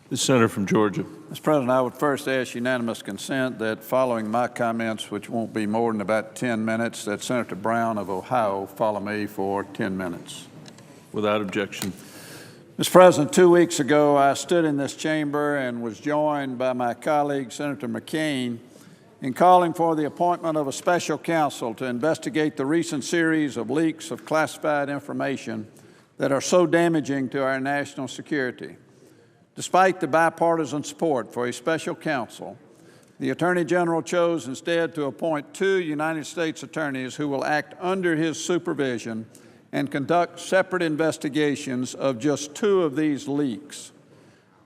The senator from Georgia. Mr. President, I would first ask unanimous consent that following my comments, which won't be more than about 10 minutes, that Senator Brown of Ohio follow me for 10 minutes. Without objection. Mr. President, 2 weeks ago, I stood in this chamber and was joined by my colleague, Senator McCain, in calling for the appointment of a special counsel to investigate the recent series of leaks of classified information that are so damaging to our national security. Despite the bipartisan support for a special counsel, the Attorney General chose instead to appoint 2 United States attorneys who will act under his supervision and conduct separate investigations of just 2 of these leaks.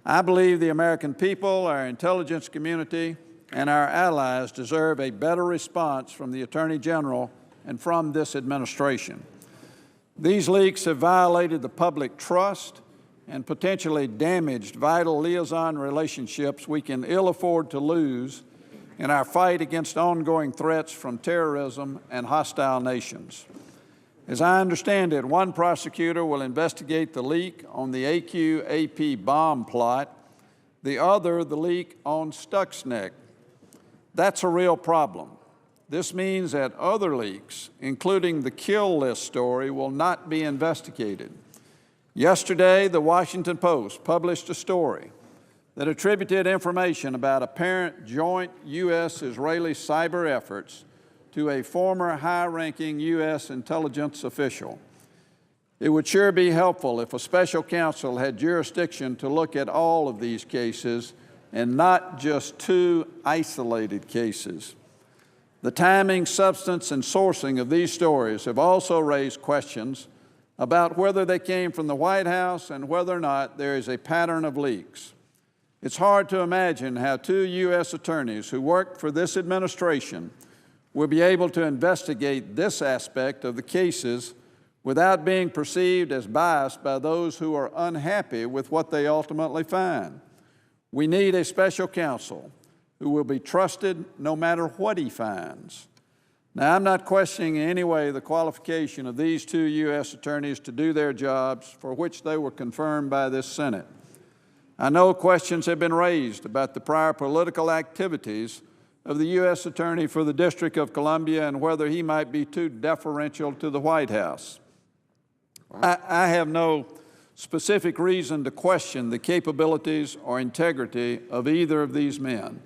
I believe the American people, our intelligence community, and our allies deserve a better response from the Attorney General and from this administration. These leaks have violated the public trust and potentially damaged vital liaison relationships we can ill afford to lose in our fight against ongoing threats from terrorism and hostile nations. As I understand it, one prosecutor will investigate the leak on the AQ-AP bomb plot, the other the leak on Stuxnet. That's a real problem. This means that other leaks, including the kill list story, will not be investigated. Yesterday, the Washington Post published a story that attributed information about apparent joint U.S.-Israeli cyber efforts to a former high-ranking U.S. intelligence official. It would sure be helpful if a special counsel had jurisdiction to look at all of these cases and not just 2 isolated cases. The timing, substance, and sourcing of these stories have also raised questions about whether they came from the White House and whether or not there is a pattern of leaks. It's hard to imagine how 2 U.S. attorneys who worked for this administration will be able to investigate this aspect of the cases without being perceived as biased by those who are unhappy with what they ultimately find. We need a special counsel who will be trusted no matter what he finds. Now, I'm not questioning in any way the qualification of these 2 U.S. attorneys to do their jobs for which they were confirmed by this Senate. I know questions have been raised about the prior political activities of the U.S. Attorney for the District of Columbia and whether he might be too deferential to the White House. I have no specific reason to question the capabilities or integrity of either of these men.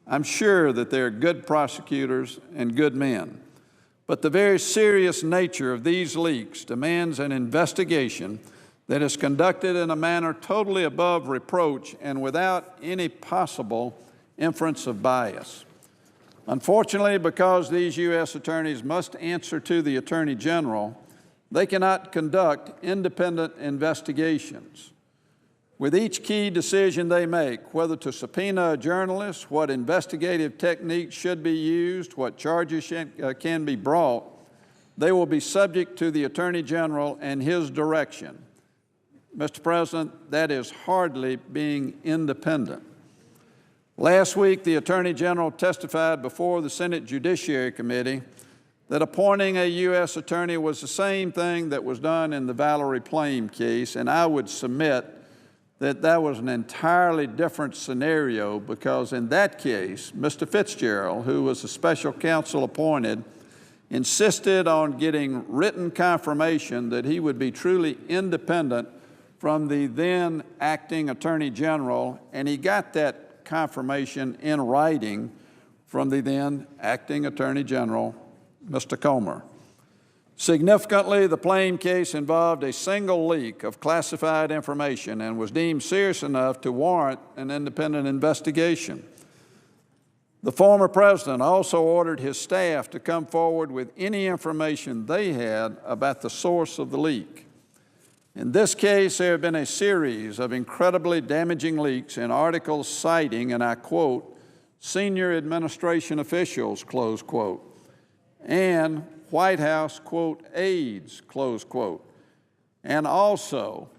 I'm sure that they're good prosecutors and good men. But the very serious nature of these leaks demands an investigation that is conducted in a manner totally above reproach and without any possible inference of bias. Unfortunately, because these U.S. attorneys must answer to the Attorney General, they cannot conduct independent investigations. With each key decision they make, whether to subpoena a journalist, what investigative techniques should be used, what charges can be brought, they will be subject to the Attorney General and his direction. Mr. President, that is hardly being independent. Last week, the Attorney General testified before the Senate Judiciary Committee that appointing a U.S. attorney was the same thing that was done in the Valerie Plame case, and I would submit that that was an entirely different scenario because in that case, Mr. Fitzgerald, who was a special counsel appointed, insisted on getting written confirmation that he would be truly independent from the then acting Attorney General, and he got that confirmation in writing from the then acting Attorney General, Mr. Comer. Significantly, the Plame case involved a single leak of classified information and was deemed serious enough to warrant an independent investigation. The former president also ordered his staff to come forward with any information they had about the source of the leak. In this case, there have been a series of incredibly damaging leaks in articles citing, and I quote, senior administration officials, close quote, and White House, quote, aides, close quote, and also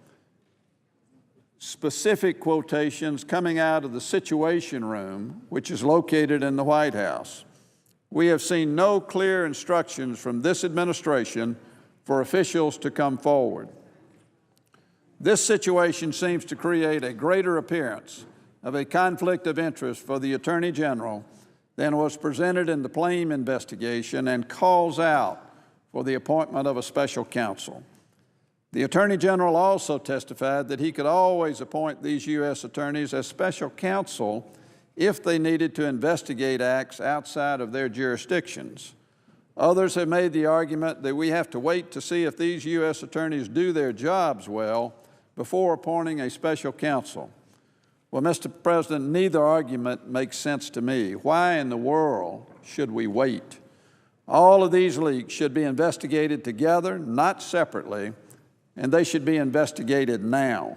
specific quotations coming out of the Situation Room, which is located in the White House. We have seen no clear instructions from this administration for officials to come forward. This situation seems to create a greater appearance of a conflict of interest for the Attorney General than was presented in the Plame investigation and calls out for the appointment of a special counsel. The Attorney General also testified that he could always appoint these U.S. attorneys as special counsel if they needed to investigate acts outside of their jurisdictions. Others have made the argument that we have to wait to see if these U.S. attorneys do their jobs well before appointing a special counsel. Well, Mr. President, neither argument makes sense to me. Why in the world should we wait? All of these leaks should be investigated together, not separately, and they should be investigated now.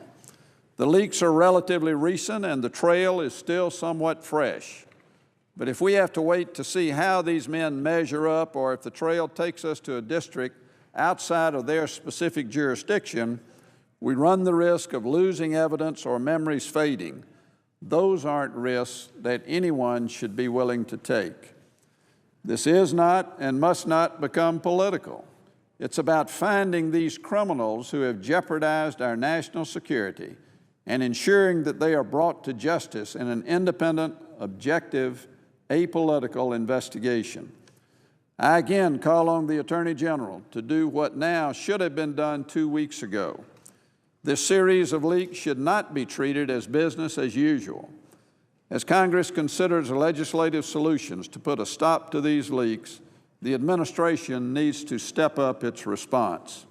The leaks are relatively recent and the trail is still somewhat fresh. But if we have to wait to see how these men measure up or if the trail takes us to a district outside of their specific jurisdiction, we run the risk of losing evidence or memories fading. Those aren't risks that anyone should be willing to take. This is not and must not become political. It's about finding these criminals who have jeopardized our national security and ensuring that they are brought to justice in an independent, objective, apolitical investigation. I again call on the Attorney General to do what now should have been done 2 weeks ago. This series of leaks should not be treated as business as usual. As Congress considers legislative solutions to put a stop to these leaks, the administration needs to step up its response.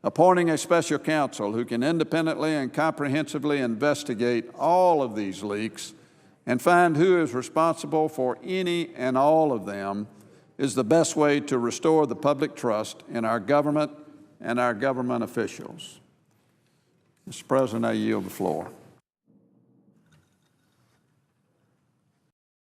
Appointing a special counsel who can independently and comprehensively investigate all of these leaks and find who is responsible for any and all of them is the best way to restore the public trust in our government and our government officials. Mr. President, I yield the floor.